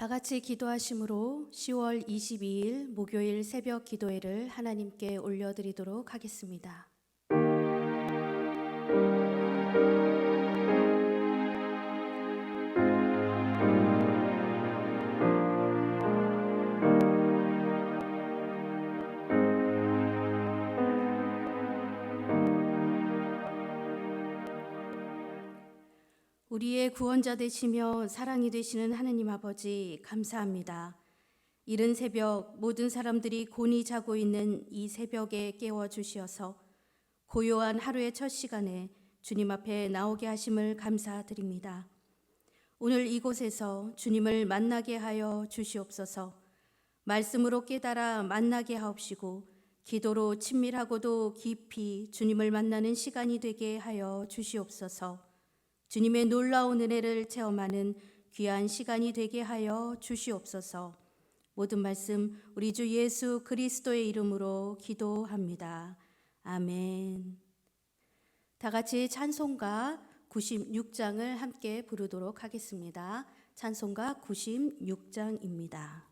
다 같이 기도하심으로 10월 22일 목요일 새벽 기도회를 하나님께 올려드리도록 하겠습니다. 우리의 구원자 되시며 사랑이 되시는 하느님 아버지, 감사합니다. 이른 새벽 모든 사람들이 곤히 자고 있는 이 새벽에 깨워주시어서 고요한 하루의 첫 시간에 주님 앞에 나오게 하심을 감사드립니다. 오늘 이곳에서 주님을 만나게 하여 주시옵소서. 말씀으로 깨달아 만나게 하옵시고 기도로 친밀하고도 깊이 주님을 만나는 시간이 되게 하여 주시옵소서. 주님의 놀라운 은혜를 체험하는 귀한 시간이 되게 하여 주시옵소서. 모든 말씀 우리 주 예수 그리스도의 이름으로 기도합니다. 아멘. 다 같이 찬송가 96장을 함께 부르도록 하겠습니다. 찬송가 96장입니다.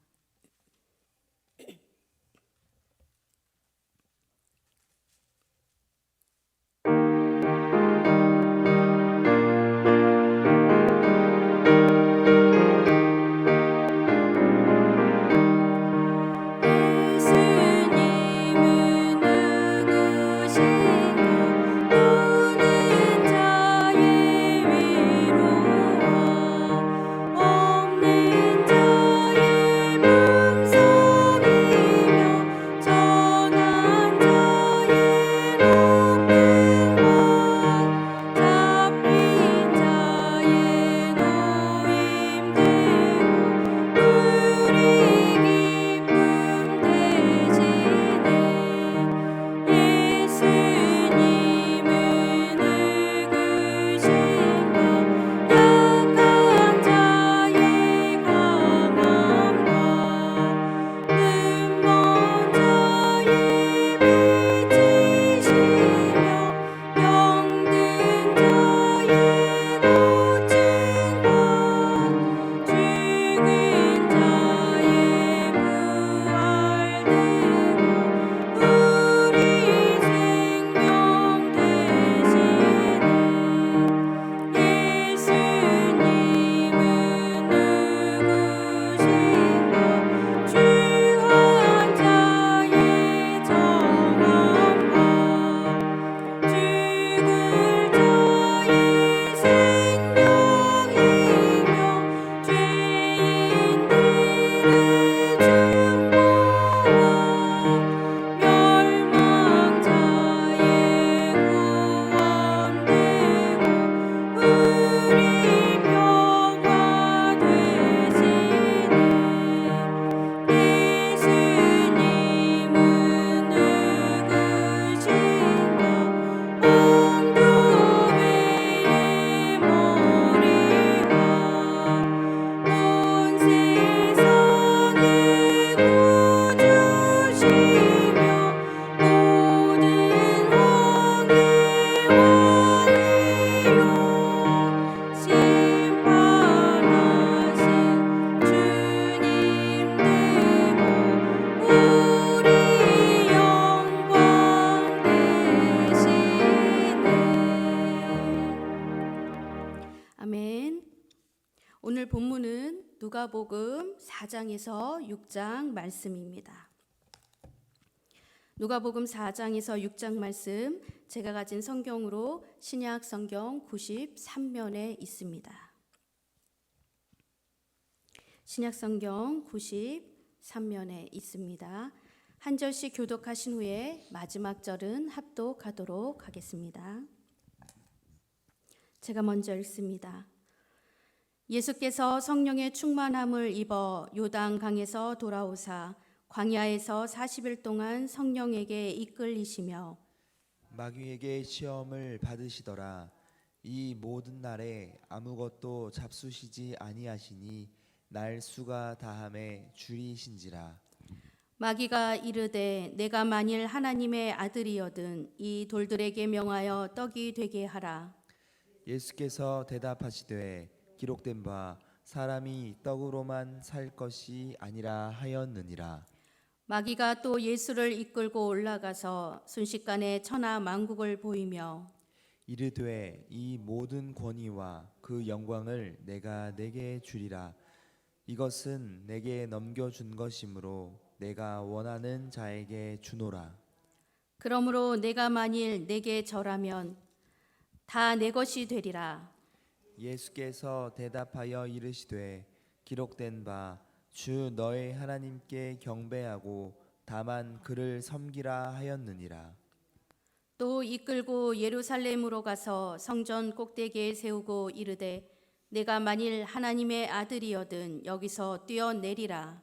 아멘. 오늘 본문은 누가복음 4장에서 6장 말씀입니다. 누가복음 4장에서 6장 말씀, 제가 가진 성경으로 신약 성경 93면에 있습니다. 신약 성경 93면에 있습니다. 한 절씩 교독하신 후에 마지막 절은 합독하도록 하겠습니다. 제가 먼저 읽습니다. 예수께서 성령의 충만함을 입어 요단 강에서 돌아오사 광야에서 40일 동안 성령에게 이끌리시며 마귀에게 시험을 받으시더라. 이 모든 날에 아무것도 잡수시지 아니하시니 날 수가 다함에 줄이신지라. 마귀가 이르되 내가 만일 하나님의 아들이여든 이 돌들에게 명하여 떡이 되게 하라. 예수께서 대답하시되 기록된 바 사람이 떡으로만 살 것이 아니라 하였느니라. 마귀가 또 예수를 이끌고 올라가서 순식간에 천하 만국을 보이며 이르되 이 모든 권위와 그 영광을 내가 내게 주리라. 이것은 내게 넘겨준 것이므로 내가 원하는 자에게 주노라. 그러므로 내가 만일 내게 절하면 다 내 것이 되리라. 예수께서 대답하여 이르시되 기록된 바 주 너의 하나님께 경배하고 다만 그를 섬기라 하였느니라. 또 이끌고 예루살렘으로 가서 성전 꼭대기에 세우고 이르되 내가 만일 하나님의 아들이여든 여기서 뛰어내리라.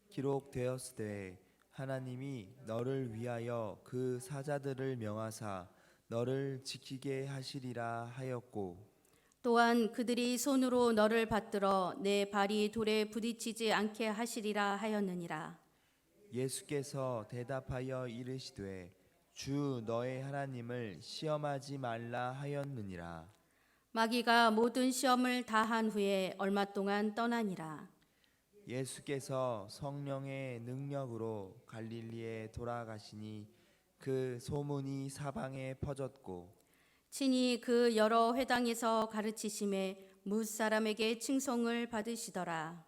기록되었으되 하나님이 너를 위하여 그 사자들을 명하사 너를 지키게 하시리라 하였고 또한 그들이 손으로 너를 받들어 내 발이 돌에 부딪히지 않게 하시리라 하였느니라. 예수께서 대답하여 이르시되 주 너의 하나님을 시험하지 말라 하였느니라. 마귀가 모든 시험을 다한 후에 얼마 동안 떠나니라. 예수께서 성령의 능력으로 갈릴리에 돌아가시니 그 소문이 사방에 퍼졌고 친히 그 여러 회당에서 가르치심에 뭇 사람에게 칭송을 받으시더라.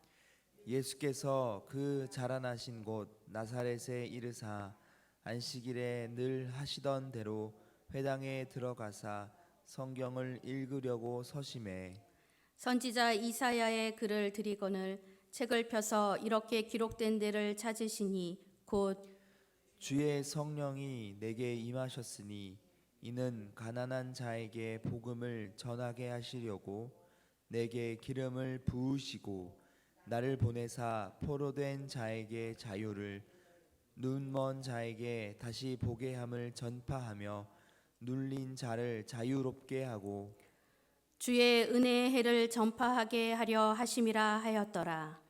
예수께서 그 자라나신 곳 나사렛에 이르사 안식일에 늘 하시던 대로 회당에 들어가사 성경을 읽으려고 서심해 선지자 이사야의 글을 들이거늘 책을 펴서 이렇게 기록된 데를 찾으시니 곧 주의 성령이 내게 임하셨으니 이는 가난한 자에게 복음을 전하게 하시려고 내게 기름을 부으시고 나를 보내사 포로된 자에게 자유를 눈먼 자에게 다시 보게 함을 전파하며 눌린 자를 자유롭게 하고 주의 은혜의 해를 전파하게 하려 하심이라 하였더라.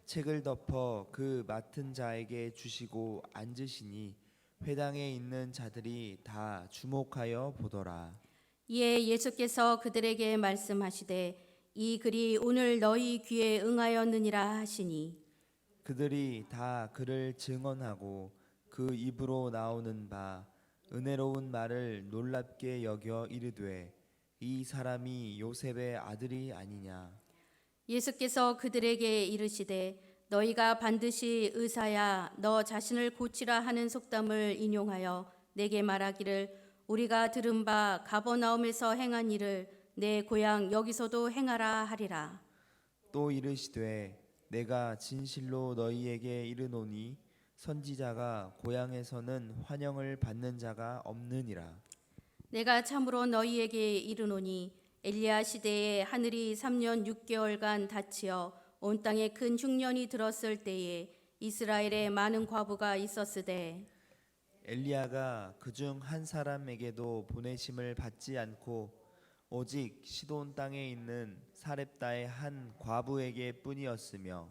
책을 덮어 그 맡은 자에게 주시고 앉으시니 회당에 있는 자들이 다 주목하여 보더라. 이에 예수께서 그들에게 말씀하시되 이 글이 오늘 너희 귀에 응하였느니라 하시니 그들이 다 그를 증언하고 그 입으로 나오는 바 은혜로운 말을 놀랍게 여겨 이르되 이 사람이 요셉의 아들이 아니냐. 예수께서 그들에게 이르시되 너희가 반드시 의사야 너 자신을 고치라 하는 속담을 인용하여 내게 말하기를 우리가 들은 바 가버나움에서 행한 일을 내 고향 여기서도 행하라 하리라. 또 이르시되 내가 진실로 너희에게 이르노니 선지자가 고향에서는 환영을 받는 자가 없느니라. 내가 참으로 너희에게 이르노니 엘리야 시대에 하늘이 3년 6개월간 닫히어 온 땅에 큰 흉년이 들었을 때에 이스라엘에 많은 과부가 있었으되 엘리야가 그중 한 사람에게도 보내심을 받지 않고 오직 시돈 땅에 있는 사렙다의 한 과부에게 뿐이었으며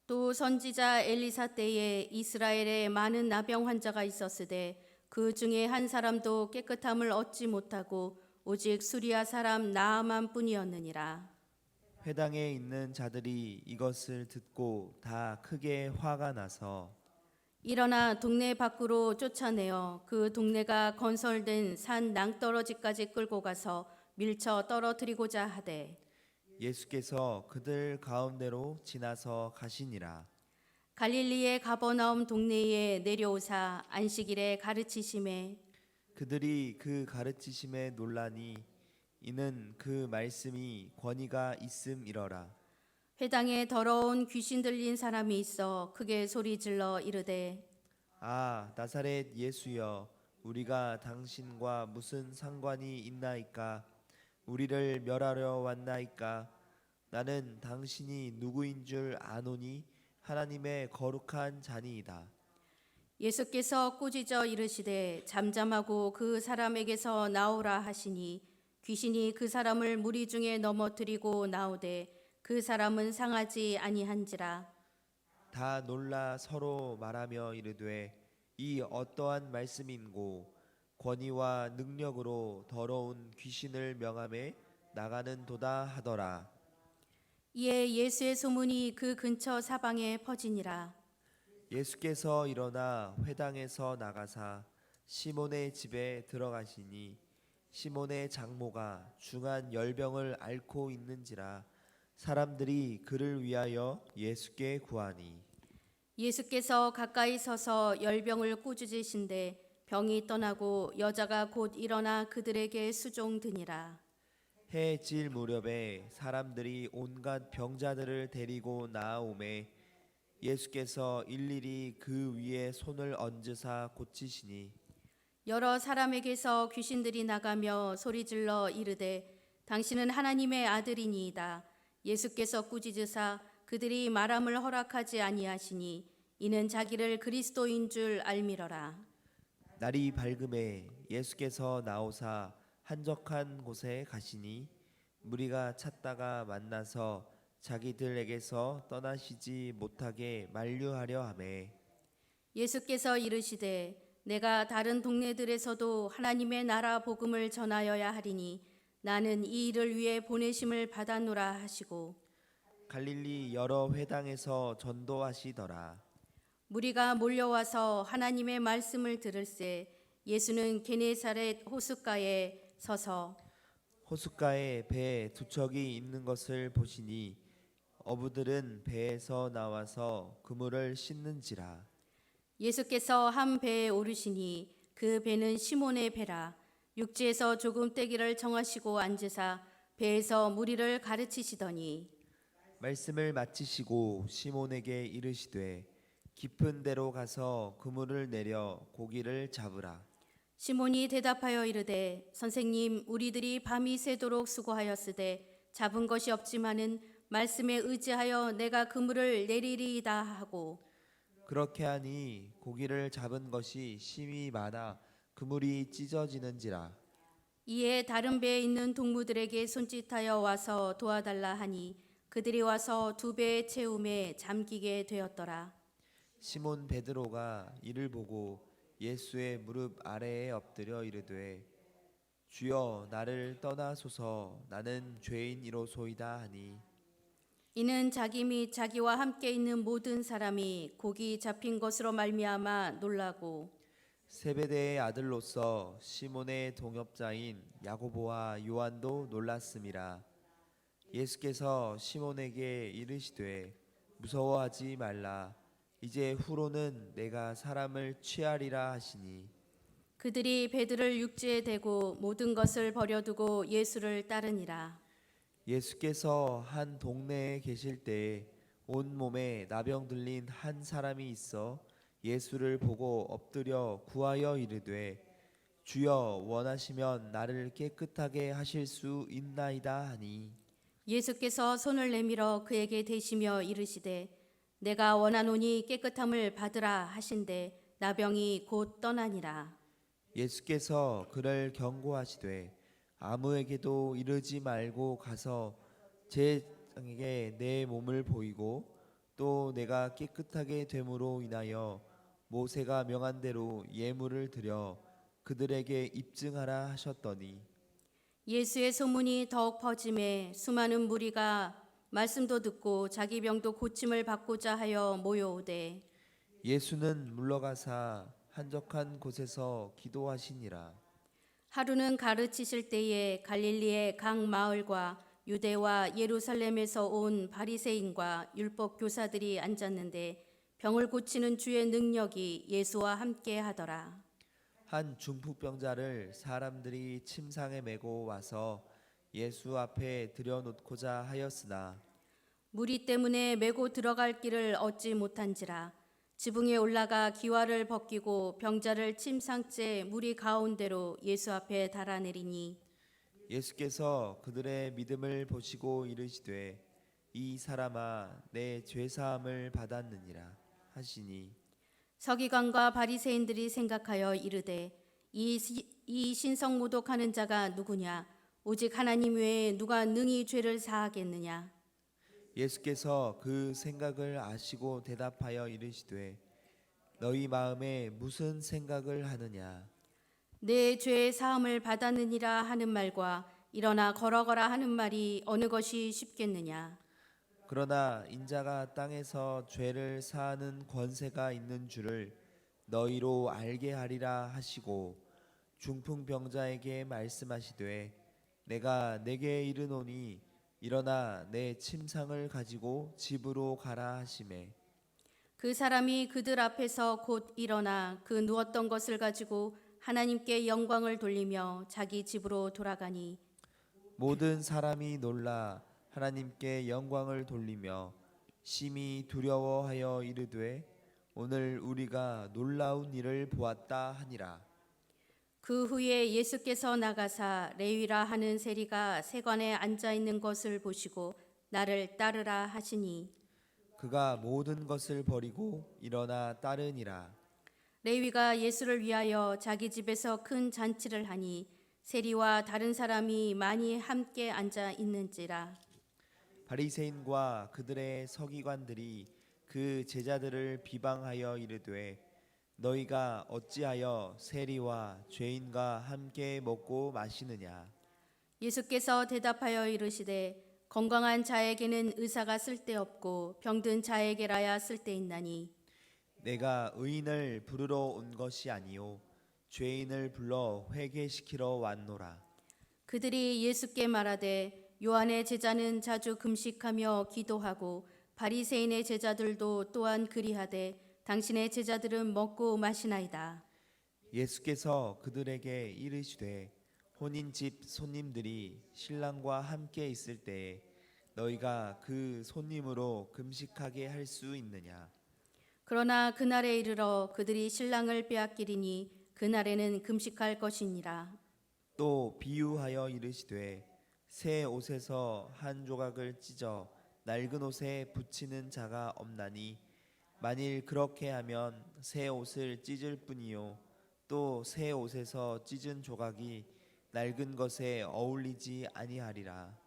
또 선지자 엘리사 때에 이스라엘에 많은 나병 환자가 있었으되 그 중에 한 사람도 깨끗함을 얻지 못하고 오직 수리아 사람 나아만 뿐이었느니라. 회당에 있는 자들이 이것을 듣고 다 크게 화가 나서 일어나 동네 밖으로 쫓아내어 그 동네가 건설된 산 낭떠러지까지 끌고 가서 밀쳐 떨어뜨리고자 하되 예수께서 그들 가운데로 지나서 가시니라. 갈릴리의 가버나움 동네에 내려오사 안식일에 가르치심에 그들이 그 가르치심에 놀라니 이는 그 말씀이 권위가 있음이러라. 회당에 더러운 귀신 들린 사람이 있어 크게 소리질러 이르되 아 나사렛 예수여 우리가 당신과 무슨 상관이 있나이까. 우리를 멸하려 왔나이까. 나는 당신이 누구인 줄 아노니 하나님의 거룩한 자니이다. 예수께서 꾸짖어 이르시되 잠잠하고 그 사람에게서 나오라 하시니 귀신이 그 사람을 무리 중에 넘어뜨리고 나오되 그 사람은 상하지 아니한지라. 다 놀라 서로 말하며 이르되 이 어떠한 말씀인고 권위와 능력으로 더러운 귀신을 명함에 나가는 도다 하더라. 이에 예수의 소문이 그 근처 사방에 퍼지니라. 예수께서 일어나 회당에서 나가사 시몬의 집에 들어가시니 시몬의 장모가 중한 열병을 앓고 있는지라 사람들이 그를 위하여 예수께 구하니 예수께서 가까이 서서 열병을 꾸짖으신데 병이 떠나고 여자가 곧 일어나 그들에게 수종드니라. 해 질 무렵에 사람들이 온갖 병자들을 데리고 나아오매 예수께서 일일이 그 위에 손을 얹으사 고치시니 여러 사람에게서 귀신들이 나가며 소리질러 이르되 당신은 하나님의 아들이니이다. 예수께서 꾸짖으사 그들이 말함을 허락하지 아니하시니 이는 자기를 그리스도인 줄 알미러라. 날이 밝음에 예수께서 나오사 한적한 곳에 가시니 무리가 찾다가 만나서 자기들에게서 떠나시지 못하게 만류하려 하매 예수께서 이르시되 내가 다른 동네들에서도 하나님의 나라 복음을 전하여야 하리니 나는 이 일을 위해 보내심을 받았노라 하시고 갈릴리 여러 회당에서 전도하시더라. 무리가 몰려와서 하나님의 말씀을 들을새 예수는 게네사렛 호숫가에 서서 호숫가에 배 두 척이 있는 것을 보시니 어부들은 배에서 나와서 그물을 씻는지라. 예수께서 한 배에 오르시니 그 배는 시몬의 배라. 육지에서 조금 떼기를 정하시고 앉으사 배에서 무리를 가르치시더니 말씀을 마치시고 시몬에게 이르시되 깊은 데로 가서 그물을 내려 고기를 잡으라. 시몬이 대답하여 이르되 선생님 우리들이 밤이 새도록 수고하였으되 잡은 것이 없지만은 말씀에 의지하여 내가 그물을 내리리이다 하고 그렇게 하니 고기를 잡은 것이 심히 많아 그물이 찢어지는지라. 이에 다른 배에 있는 동무들에게 손짓하여 와서 도와달라 하니 그들이 와서 두 배의 채움에 잠기게 되었더라. 시몬 베드로가 이를 보고 예수의 무릎 아래에 엎드려 이르되 주여 나를 떠나소서 나는 죄인이로소이다 하니 이는 자기 및 자기와 함께 있는 모든 사람이 고기 잡힌 것으로 말미암아 놀라고 세베대의 아들로서 시몬의 동업자인 야고보와 요한도 놀랐음이라. 예수께서 시몬에게 이르시되 무서워하지 말라 이제 후로는 내가 사람을 취하리라 하시니 그들이 배들을 육지에 대고 모든 것을 버려두고 예수를 따르니라. 예수께서 한 동네에 계실 때에 온 몸에 나병 들린 한 사람이 있어 예수를 보고 엎드려 구하여 이르되 주여 원하시면 나를 깨끗하게 하실 수 있나이다 하니 예수께서 손을 내밀어 그에게 대시며 이르시되 내가 원하노니 깨끗함을 받으라 하신대 나병이 곧 떠나니라. 예수께서 그를 경고하시되 아무에게도 이르지 말고 가서 제장에게 내 몸을 보이고 또 내가 깨끗하게 됨으로 인하여 모세가 명한 대로 예물을 드려 그들에게 입증하라 하셨더니 예수의 소문이 더욱 퍼짐에 수많은 무리가 말씀도 듣고 자기 병도 고침을 받고자 하여 모여오되 예수는 물러가사 한적한 곳에서 기도하시니라. 하루는 가르치실 때에 갈릴리의 각 마을과 유대와 예루살렘에서 온 바리새인과 율법 교사들이 앉았는데 병을 고치는 주의 능력이 예수와 함께 하더라. 한 중풍병자를 사람들이 침상에 메고 와서 예수 앞에 들여놓고자 하였으나 무리 때문에 메고 들어갈 길을 얻지 못한지라 지붕에 올라가 기와를 벗기고 병자를 침상째 무리 가운데로 예수 앞에 달아내리니 예수께서 그들의 믿음을 보시고 이르시되 이 사람아 내 죄사함을 받았느니라 하시니 서기관과 바리새인들이 생각하여 이르되 이 신성 모독하는 자가 누구냐 오직 하나님 외에 누가 능히 죄를 사하겠느냐. 예수께서 그 생각을 아시고 대답하여 이르시되 너희 마음에 무슨 생각을 하느냐 내 죄의 사함을 받았느니라 하는 말과 일어나 걸어가라 하는 말이 어느 것이 쉽겠느냐. 그러나 인자가 땅에서 죄를 사하는 권세가 있는 줄을 너희로 알게 하리라 하시고 중풍병자에게 말씀하시되 내가 내게 이르노니 일어나 내 침상을 가지고 집으로 가라 하시매 그 사람이 그들 앞에서 곧 일어나 그 누웠던 것을 가지고 하나님께 영광을 돌리며 자기 집으로 돌아가니 모든 사람이 놀라 하나님께 영광을 돌리며 심히 두려워하여 이르되 오늘 우리가 놀라운 일을 보았다 하니라. 그 후에 예수께서 나가사 레위라 하는 세리가 세관에 앉아 있는 것을 보시고 나를 따르라 하시니 그가 모든 것을 버리고 일어나 따르니라. 레위가 예수를 위하여 자기 집에서 큰 잔치를 하니 세리와 다른 사람이 많이 함께 앉아 있는지라. 바리새인과 그들의 서기관들이 그 제자들을 비방하여 이르되 너희가 어찌하여 세리와 죄인과 함께 먹고 마시느냐. 예수께서 대답하여 이르시되 건강한 자에게는 의사가 쓸데없고 병든 자에게라야 쓸데있나니 내가 의인을 부르러 온 것이 아니요 죄인을 불러 회개시키러 왔노라. 그들이 예수께 말하되 요한의 제자는 자주 금식하며 기도하고 바리새인의 제자들도 또한 그리하되 당신의 제자들은 먹고 마시나이다. 예수께서 그들에게 이르시되 혼인집 손님들이 신랑과 함께 있을 때에 너희가 그 손님으로 금식하게 할 수 있느냐. 그러나 그날에 이르러 그들이 신랑을 빼앗기리니 그날에는 금식할 것이니라. 또 비유하여 이르시되 새 옷에서 한 조각을 찢어 낡은 옷에 붙이는 자가 없나니 만일 그렇게 하면 새 옷을 찢을 뿐이요 또 새 옷에서 찢은 조각이 낡은 것에 어울리지 아니하리라.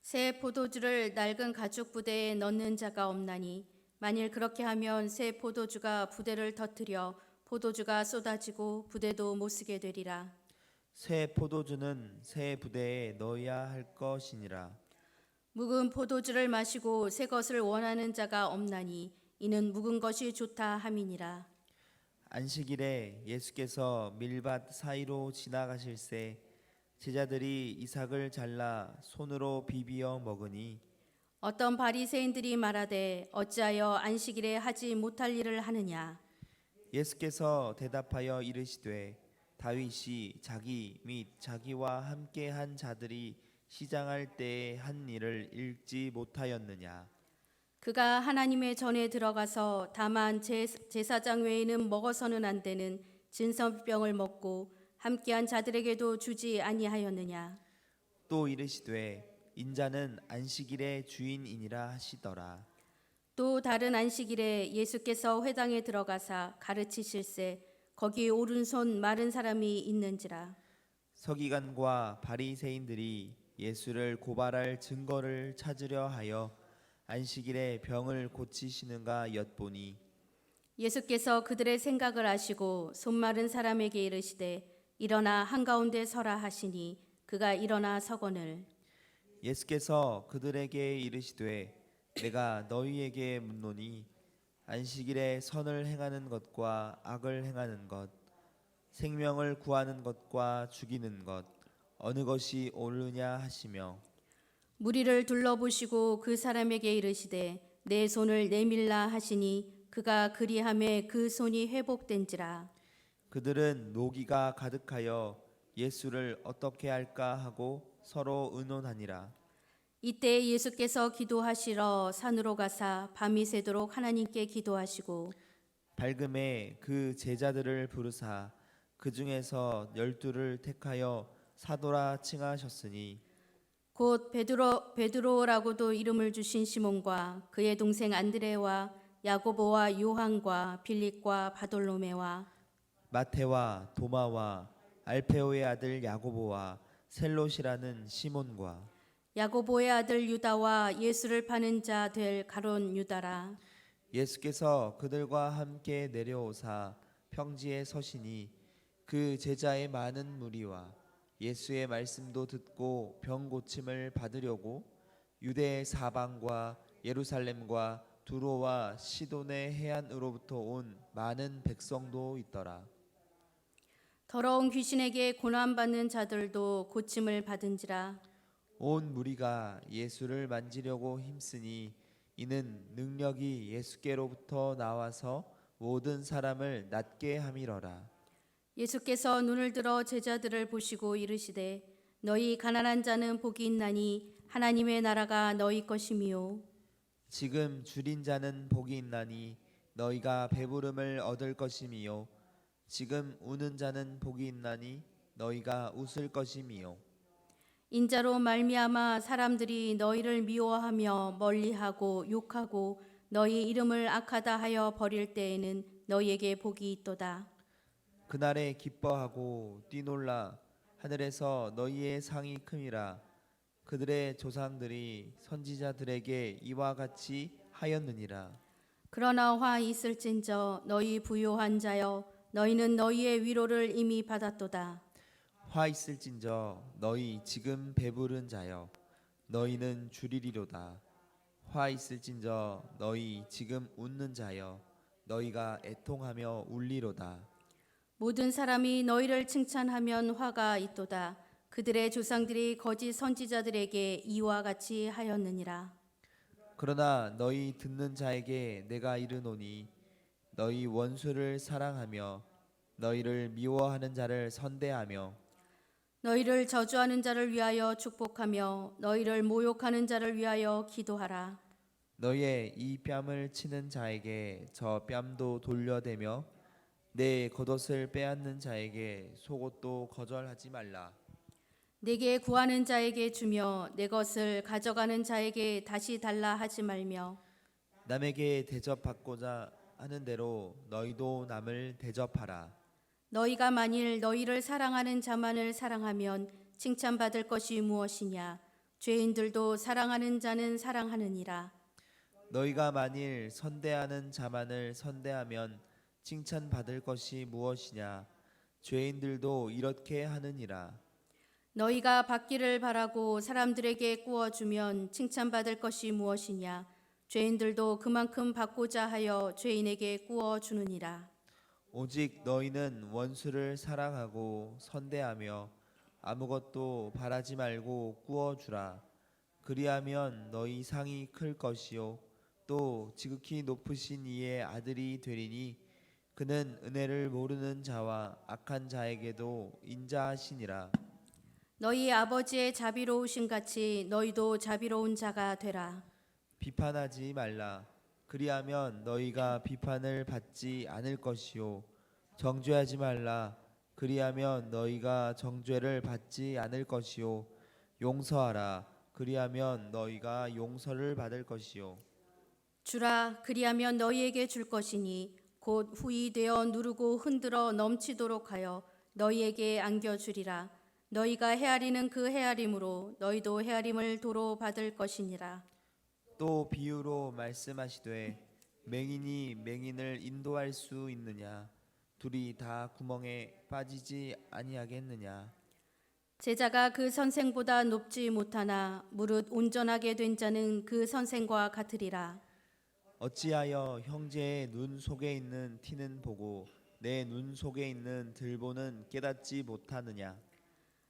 새 포도주를 낡은 가죽 부대에 넣는 자가 없나니 만일 그렇게 하면 새 포도주가 부대를 터뜨려 포도주가 쏟아지고 부대도 못 쓰게 되리라. 새 포도주는 새 부대에 넣어야 할 것이니라. 묵은 포도주를 마시고 새 것을 원하는 자가 없나니 이는 묵은 것이 좋다 함이니라. 안식일에 예수께서 밀밭 사이로 지나가실새 제자들이 이삭을 잘라 손으로 비비어 먹으니 어떤 바리새인들이 말하되 어찌하여 안식일에 하지 못할 일을 하느냐. 예수께서 대답하여 이르시되 다윗이 자기 및 자기와 함께 한 자들이 시장할 때에 한 일을 읽지 못하였느냐. 그가 하나님의 전에 들어가서 다만 제사장 외에는 먹어서는 안 되는 진설병을 먹고 함께한 자들에게도 주지 아니하였느냐. 또 이르시되 인자는 안식일의 주인이니라 하시더라. 또 다른 안식일에 예수께서 회당에 들어가사 가르치실세 거기 오른손 마른 사람이 있는지라. 서기관과 바리새인들이 예수를 고발할 증거를 찾으려 하여 안식일에 병을 고치시는가 엿보니 예수께서 그들의 생각을 아시고 손 마른 사람에게 이르시되 일어나 한가운데 서라 하시니 그가 일어나 서거늘. 예수께서 그들에게 이르시되 내가 너희에게 묻노니 안식일에 선을 행하는 것과 악을 행하는 것 생명을 구하는 것과 죽이는 것 어느 것이 옳으냐 하시며 무리를 둘러보시고 그 사람에게 이르시되 내 손을 내밀라 하시니 그가 그리함에 그 손이 회복된지라. 그들은 노기가 가득하여 예수를 어떻게 할까 하고 서로 의논하니라. 이때 예수께서 기도하시러 산으로 가사 밤이 새도록 하나님께 기도하시고 밝음에 그 제자들을 부르사 그 중에서 12를 택하여 사도라 칭하셨으니 곧 베드로라고도 이름을 주신 시몬과 그의 동생 안드레와 야고보와 요한과 빌립과 바돌로메와 마테와 도마와 알페오의 아들 야고보와 셀롯이라는 시몬과 야고보의 아들 유다와 예수를 파는 자 될 가론 유다라. 예수께서 그들과 함께 내려오사 평지에 서시니 그 제자의 많은 무리와 예수의 말씀도 듣고 병 고침을 받으려고 유대의 사방과 예루살렘과 두로와 시돈의 해안으로부터 온 많은 백성도 있더라. 더러운 귀신에게 고난받는 자들도 고침을 받은지라. 온 무리가 예수를 만지려고 힘쓰니 이는 능력이 예수께로부터 나와서 모든 사람을 낫게 함이러라. 예수께서 눈을 들어 제자들을 보시고 이르시되 너희 가난한 자는 복이 있나니 하나님의 나라가 너희 것이미요. 지금 줄인 자는 복이 있나니 너희가 배부름을 얻을 것이미요. 지금 우는 자는 복이 있나니 너희가 웃을 것이미요. 인자로 말미암아 사람들이 너희를 미워하며 멀리하고 욕하고 너희 이름을 악하다 하여 버릴 때에는 너희에게 복이 있도다. 그날에 기뻐하고 뛰놀라 하늘에서 너희의 상이 큼이라. 그들의 조상들이 선지자들에게 이와 같이 하였느니라. 그러나 화 있을진저 너희 부요한 자여 너희는 너희의 위로를 이미 받았도다. 화 있을진저 너희 지금 배부른 자여 너희는 줄이리로다. 화 있을진저 너희 지금 웃는 자여 너희가 애통하며 울리로다. 모든 사람이 너희를 칭찬하면 화가 있도다. 그들의 조상들이 거짓 선지자들에게 이와 같이 하였느니라. 그러나 너희 듣는 자에게 내가 이르노니 너희 원수를 사랑하며 너희를 미워하는 자를 선대하며 너희를 저주하는 자를 위하여 축복하며 너희를 모욕하는 자를 위하여 기도하라. 너희의 이 뺨을 치는 자에게 저 뺨도 돌려대며 내 겉옷을 빼앗는 자에게 속옷도 거절하지 말라. 내게 구하는 자에게 주며 내 것을 가져가는 자에게 다시 달라 하지 말며 남에게 대접받고자 하는 대로 너희도 남을 대접하라. 너희가 만일 너희를 사랑하는 자만을 사랑하면 칭찬받을 것이 무엇이냐. 죄인들도 사랑하는 자는 사랑하느니라. 너희가 만일 선대하는 자만을 선대하면 칭찬받을 것이 무엇이냐. 죄인들도 이렇게 하느니라. 너희가 받기를 바라고 사람들에게 구워주면 칭찬받을 것이 무엇이냐. 죄인들도 그만큼 받고자 하여 죄인에게 구워주느니라. 오직 너희는 원수를 사랑하고 선대하며 아무것도 바라지 말고 구워주라. 그리하면 너희 상이 클 것이요 또 지극히 높으신 이의 아들이 되리니 그는 은혜를 모르는 자와 악한 자에게도 인자하시니라. 너희 아버지의 자비로우신 같이 너희도 자비로운 자가 되라. 비판하지 말라. 그리하면 너희가 비판을 받지 않을 것이요 정죄하지 말라. 그리하면 너희가 정죄를 받지 않을 것이요 용서하라. 그리하면 너희가 용서를 받을 것이요 주라. 그리하면 너희에게 줄 것이니 곧 후이 되어 누르고 흔들어 넘치도록 하여 너희에게 안겨주리라. 너희가 헤아리는 그 헤아림으로 너희도 헤아림을 도로 받을 것이니라. 또 비유로 말씀하시되 맹인이 맹인을 인도할 수 있느냐. 둘이 다 구멍에 빠지지 아니하겠느냐. 제자가 그 선생보다 높지 못하나 무릇 온전하게 된 자는 그 선생과 같으리라. 어찌하여 형제의 눈 속에 있는 티는 보고 내 눈 속에 있는 들보는 깨닫지 못하느냐.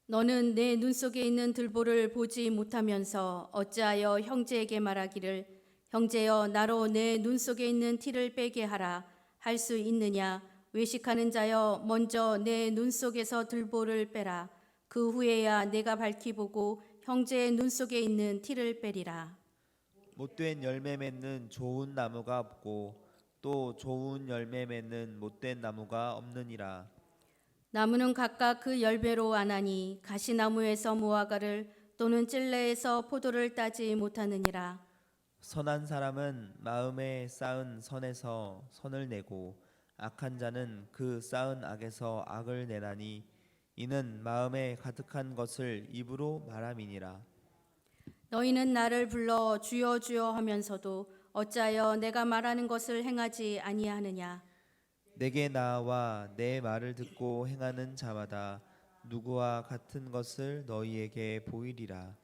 너는 내 눈 속에 있는 들보를 보지 못하면서 어찌하여 형제에게 말하기를 형제여 나로 내 눈 속에 있는 티를 빼게 하라 할 수 있느냐. 외식하는 자여 먼저 내 눈 속에서 들보를 빼라. 그 후에야 내가 밝히 보고 형제의 눈 속에 있는 티를 빼리라. 못된 열매 맺는 좋은 나무가 없고 또 좋은 열매 맺는 못된 나무가 없느니라. 나무는 각각 그 열매로 아나니 가시나무에서 무화과를 또는 찔레에서 포도를 따지 못하느니라. 선한 사람은 마음에 쌓은 선에서 선을 내고 악한 자는 그 쌓은 악에서 악을 내나니 이는 마음에 가득한 것을 입으로 말함이니라. 너희는 나를 불러 주여 주여 하면서도 어찌하여 내가 말하는 것을 행하지 아니하느냐. 내게 나와 내 말을 듣고 행하는 자마다 누구와 같은 것을 너희에게 보이리라.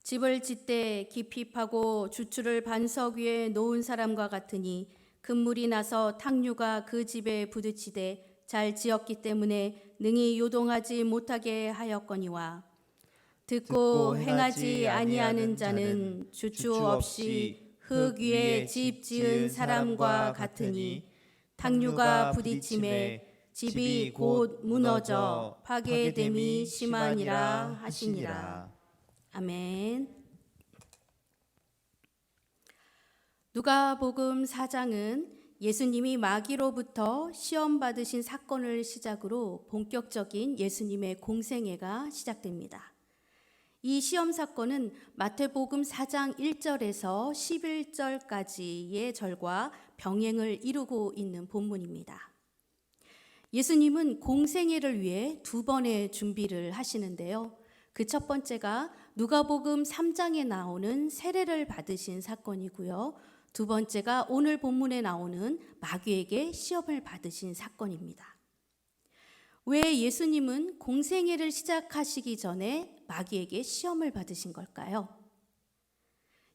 집을 짓되 깊이 파고 주추를 반석 위에 놓은 사람과 같으니 금물이 나서 탕류가 그 집에 부딪히되 잘 지었기 때문에 능히 요동하지 못하게 하였거니와 듣고 행하지 아니하는 자는 주추 없이 흙 위에 집 지은 사람과 같으니 탕류가 부딪힘에 집이 곧 무너져 파괴됨이 심하니라 하시니라. 아멘. 누가복음 4장은 예수님이 마귀로부터 시험 받으신 사건을 시작으로 본격적인 예수님의 공생애가 시작됩니다. 이 시험 사건은 마태복음 4장 1절에서 11절까지의 절과 병행을 이루고 있는 본문입니다. 예수님은 공생애를 위해 두 번의 준비를 하시는데요. 그 첫 번째가 누가복음 3장에 나오는 세례를 받으신 사건이고요. 두 번째가 오늘 본문에 나오는 마귀에게 시험을 받으신 사건입니다. 왜 예수님은 공생애를 시작하시기 전에 마귀에게 시험을 받으신 걸까요?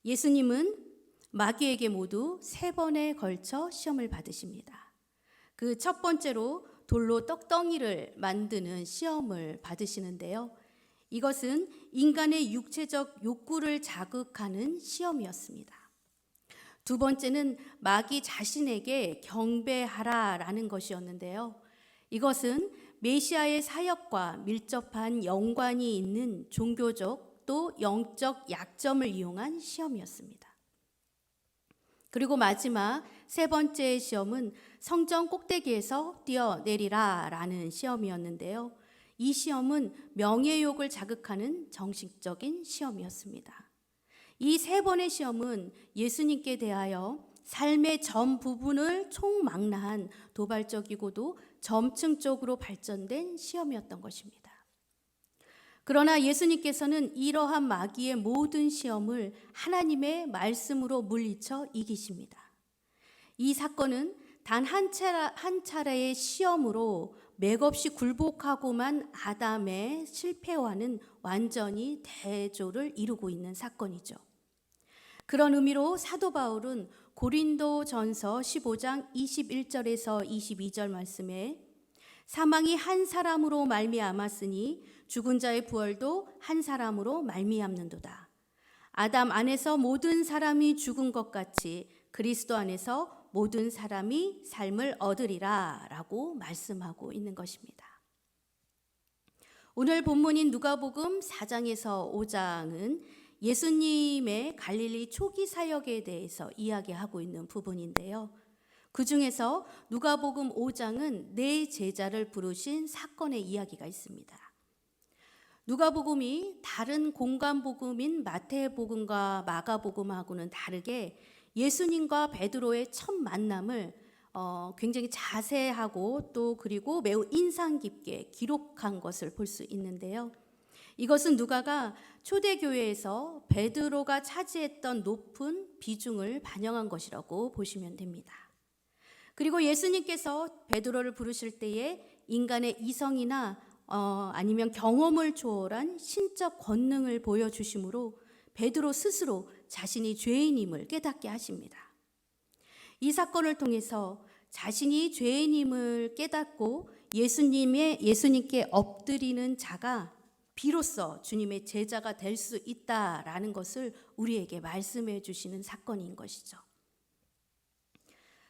예수님은 마귀에게 모두 3번에 걸쳐 시험을 받으십니다. 그 첫 번째로 돌로 떡덩이를 만드는 시험을 받으시는데요. 이것은 인간의 육체적 욕구를 자극하는 시험이었습니다. 두 번째는 마귀 자신에게 경배하라라는 것이었는데요. 이것은 메시아의 사역과 밀접한 연관이 있는 종교적 또 영적 약점을 이용한 시험이었습니다. 그리고 마지막 세 번째의 시험은 성전 꼭대기에서 뛰어내리라 라는 시험이었는데요. 이 시험은 명예욕을 자극하는 정식적인 시험이었습니다. 이 3번의 시험은 예수님께 대하여 삶의 전 부분을 총망라한 도발적이고도 점층적으로 발전된 시험이었던 것입니다. 그러나 예수님께서는 이러한 마귀의 모든 시험을 하나님의 말씀으로 물리쳐 이기십니다. 이 사건은 단 한 차례의 시험으로 맥없이 굴복하고만 아담의 실패와는 완전히 대조를 이루고 있는 사건이죠. 그런 의미로 사도 바울은 고린도전서 15장 21절에서 22절 말씀에 사망이 한 사람으로 말미암았으니 죽은 자의 부활도 한 사람으로 말미암는도다. 아담 안에서 모든 사람이 죽은 것 같이 그리스도 안에서 모든 사람이 삶을 얻으리라 라고 말씀하고 있는 것입니다. 오늘 본문인 누가복음 4장에서 5장은 예수님의 갈릴리 초기 사역에 대해서 이야기하고 있는 부분인데요. 그 중에서 누가복음 5장은 4 제자를 부르신 사건의 이야기가 있습니다. 누가복음이 다른 공간복음인 마태복음과 마가복음하고는 다르게 예수님과 베드로의 첫 만남을 굉장히 자세하고 또 그리고 매우 인상 깊게 기록한 것을 볼 수 있는데요. 이것은 누가가 초대교회에서 베드로가 차지했던 높은 비중을 반영한 것이라고 보시면 됩니다. 그리고 예수님께서 베드로를 부르실 때에 인간의 이성이나 아니면 경험을 초월한 신적 권능을 보여주심으로 베드로 스스로 자신이 죄인임을 깨닫게 하십니다. 이 사건을 통해서 자신이 죄인임을 깨닫고 예수님께 엎드리는 자가 비로소 주님의 제자가 될 수 있다라는 것을 우리에게 말씀해 주시는 사건인 것이죠.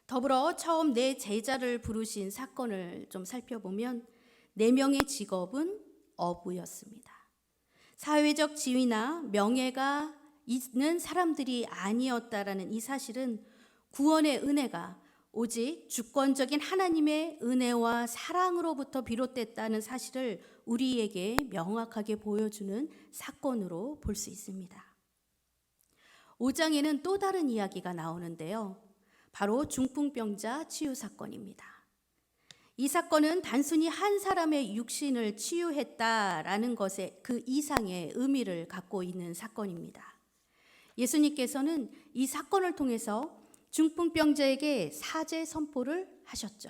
더불어 처음 4 제자를 부르신 사건을 좀 살펴보면 4명의 직업은 어부였습니다. 사회적 지위나 명예가 있는 사람들이 아니었다라는 이 사실은 구원의 은혜가 오직 주권적인 하나님의 은혜와 사랑으로부터 비롯됐다는 사실을 우리에게 명확하게 보여주는 사건으로 볼 수 있습니다. 5장에는 또 다른 이야기가 나오는데요. 바로 중풍병자 치유 사건입니다. 이 사건은 단순히 한 사람의 육신을 치유했다라는 것에 그 이상의 의미를 갖고 있는 사건입니다. 예수님께서는 이 사건을 통해서 중풍병자에게 사죄 선포를 하셨죠.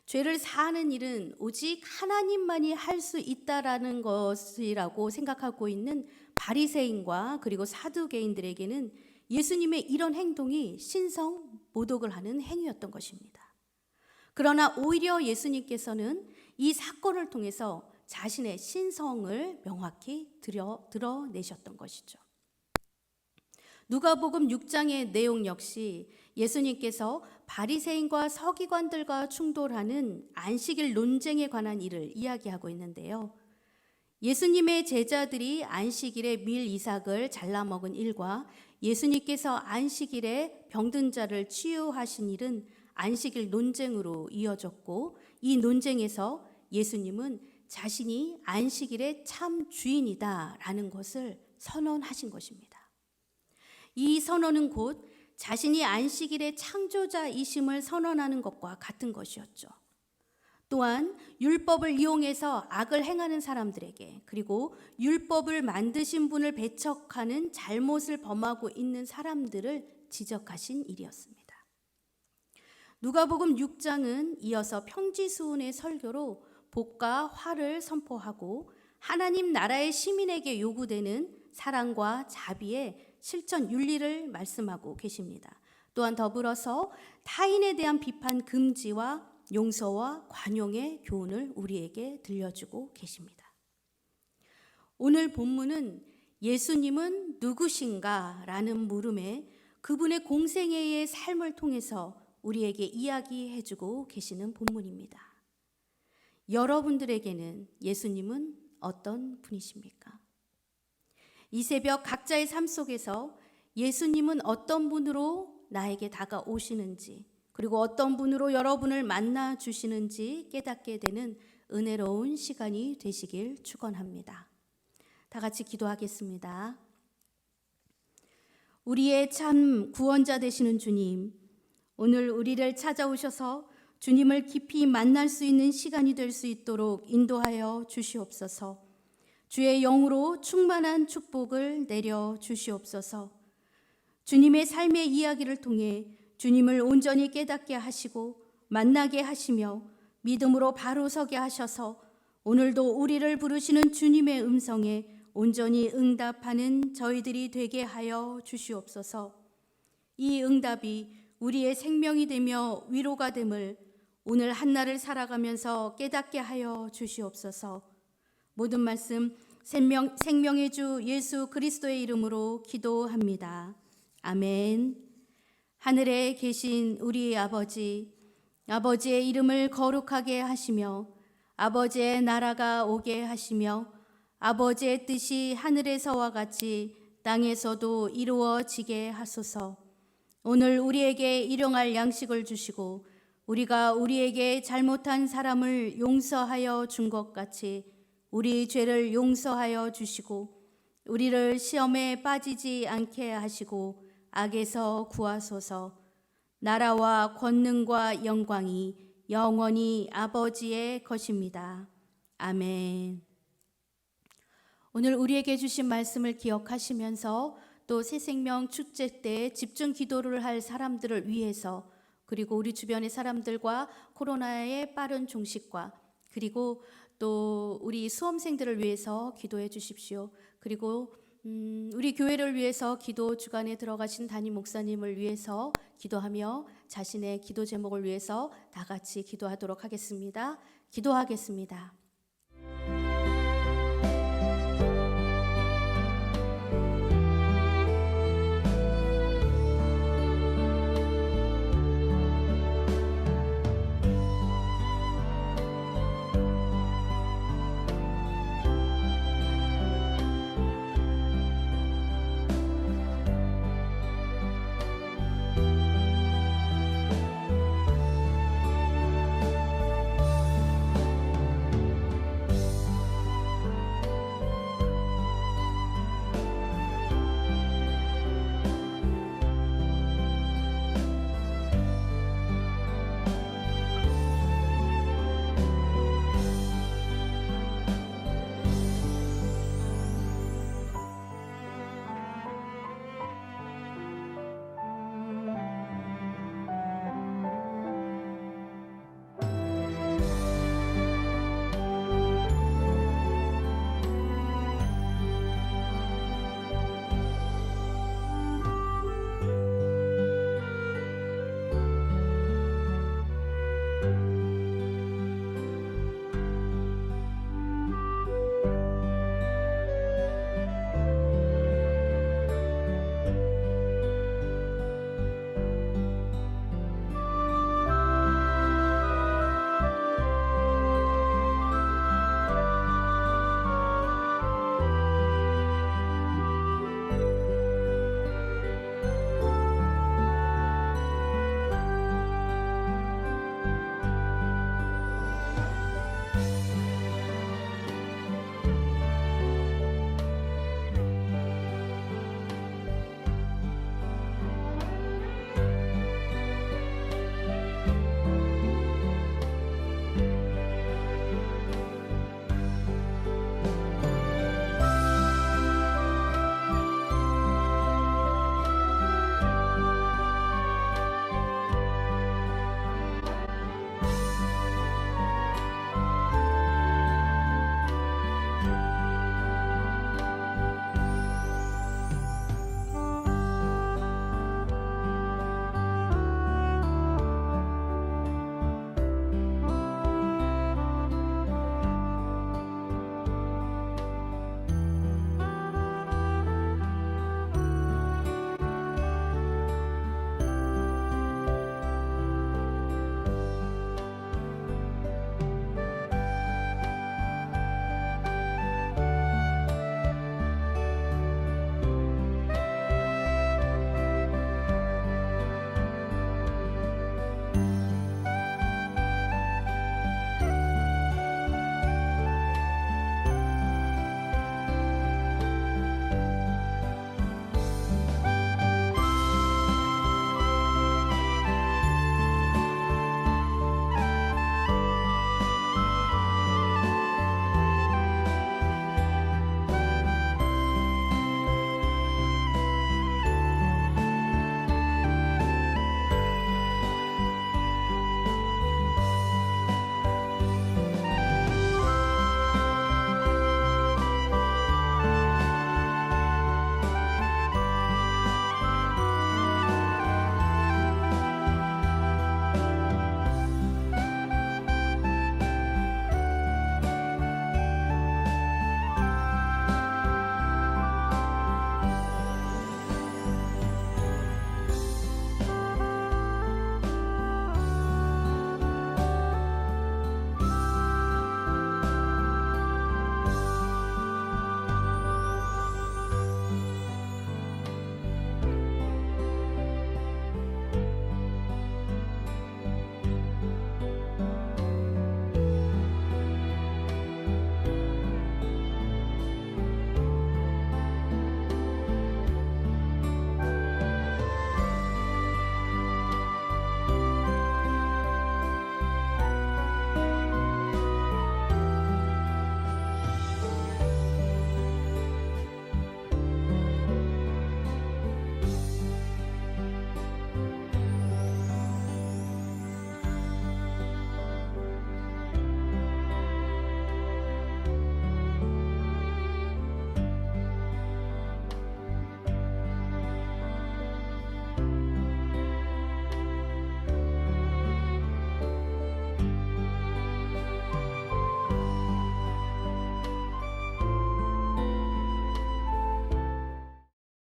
죄를 사하는 일은 오직 하나님만이 할 수 있다라는 것이라고 생각하고 있는 바리새인과 그리고 사두개인들에게는 예수님의 이런 행동이 신성 모독을 하는 행위였던 것입니다. 그러나 오히려 예수님께서는 이 사건을 통해서 자신의 신성을 명확히 드러내셨던 것이죠. 누가복음 6장의 내용 역시 예수님께서 바리새인과 서기관들과 충돌하는 안식일 논쟁에 관한 일을 이야기하고 있는데요. 예수님의 제자들이 안식일에 밀 이삭을 잘라 먹은 일과 예수님께서 안식일에 병든 자를 치유하신 일은 안식일 논쟁으로 이어졌고, 이 논쟁에서 예수님은 자신이 안식일의 참 주인이다라는 것을 선언하신 것입니다. 이 선언은 곧 자신이 안식일의 창조자이심을 선언하는 것과 같은 것이었죠. 또한 율법을 이용해서 악을 행하는 사람들에게, 그리고 율법을 만드신 분을 배척하는 잘못을 범하고 있는 사람들을 지적하신 일이었습니다. 누가복음 6장은 이어서 평지수훈의 설교로 복과 화를 선포하고 하나님 나라의 시민에게 요구되는 사랑과 자비의 실천 윤리를 말씀하고 계십니다. 또한 더불어서 타인에 대한 비판 금지와 용서와 관용의 교훈을 우리에게 들려주고 계십니다. 오늘 본문은 예수님은 누구신가? 라는 물음에 그분의 공생애의 삶을 통해서 우리에게 이야기해주고 계시는 본문입니다. 여러분들에게는 예수님은 어떤 분이십니까? 이 새벽 각자의 삶 속에서 예수님은 어떤 분으로 나에게 다가오시는지, 그리고 어떤 분으로 여러분을 만나 주시는지 깨닫게 되는 은혜로운 시간이 되시길 축원합니다. 다 같이 기도하겠습니다. 우리의 참 구원자 되시는 주님, 오늘 우리를 찾아오셔서 주님을 깊이 만날 수 있는 시간이 될 수 있도록 인도하여 주시옵소서. 주의 영으로 충만한 축복을 내려 주시옵소서. 주님의 삶의 이야기를 통해 주님을 온전히 깨닫게 하시고 만나게 하시며 믿음으로 바로 서게 하셔서 오늘도 우리를 부르시는 주님의 음성에 온전히 응답하는 저희들이 되게 하여 주시옵소서. 이 응답이 우리의 생명이 되며 위로가 됨을 오늘 한날을 살아가면서 깨닫게 하여 주시옵소서. 모든 말씀 생명의 주 예수 그리스도의 이름으로 기도합니다. 아멘. 하늘에 계신 우리 아버지, 아버지의 이름을 거룩하게 하시며 아버지의 나라가 오게 하시며 아버지의 뜻이 하늘에서와 같이 땅에서도 이루어지게 하소서. 오늘 우리에게 일용할 양식을 주시고 우리가 우리에게 잘못한 사람을 용서하여 준 것 같이 우리 죄를 용서하여 주시고 우리를 시험에 빠지지 않게 하시고 악에서 구하소서. 나라와 권능과 영광이 영원히 아버지의 것입니다. 아멘. 오늘 우리에게 주신 말씀을 기억하시면서 또 새생명 축제 때 집중 기도를 할 사람들을 위해서, 그리고 우리 주변의 사람들과 코로나의 빠른 종식과, 그리고 또 우리 수험생들을 위해서 기도해 주십시오. 그리고 우리 교회를 위해서 기도 주간에 들어가신 담임 목사님을 위해서 기도하며 자신의 기도 제목을 위해서 다 같이 기도하도록 하겠습니다. 기도하겠습니다.